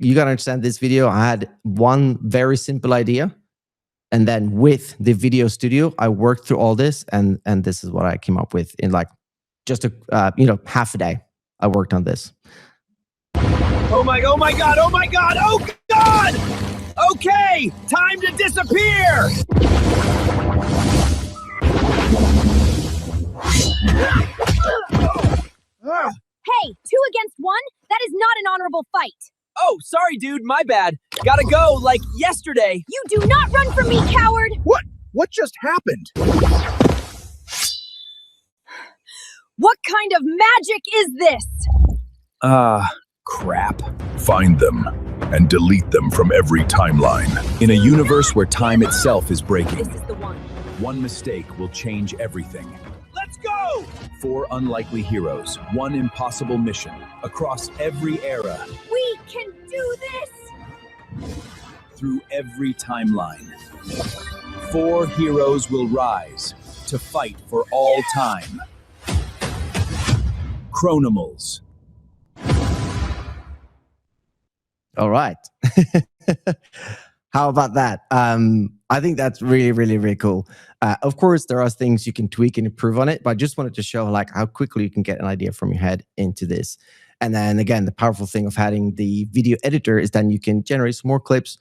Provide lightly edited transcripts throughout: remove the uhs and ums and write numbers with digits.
you gotta understand this video. I had one very simple idea, and then with the video studio, I worked through all this, and this is what I came up with in like just a half a day. I worked on this. Oh my god, oh my god, oh god! Okay, time to disappear! Hey, 2 against 1? That is not an honorable fight. Oh, sorry dude, my bad. Gotta go, like yesterday. You do not run from me, coward! What just happened? What kind of magic is this? Crap. Find them and delete them from every timeline. In a universe where time itself is breaking, This is the one. one mistake will change everything. Let's go! 4 unlikely heroes, 1 impossible mission, across every era, We can do this! through every timeline. 4 heroes will rise to fight for all time. Chronimals. All right. How about that? I think that's really, really, really cool. Of course, there are things you can tweak and improve on it, but I just wanted to show like how quickly you can get an idea from your head into this. And then again, the powerful thing of having the video editor is then you can generate some more clips,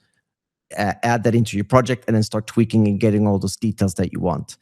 add that into your project, and then start tweaking and getting all those details that you want.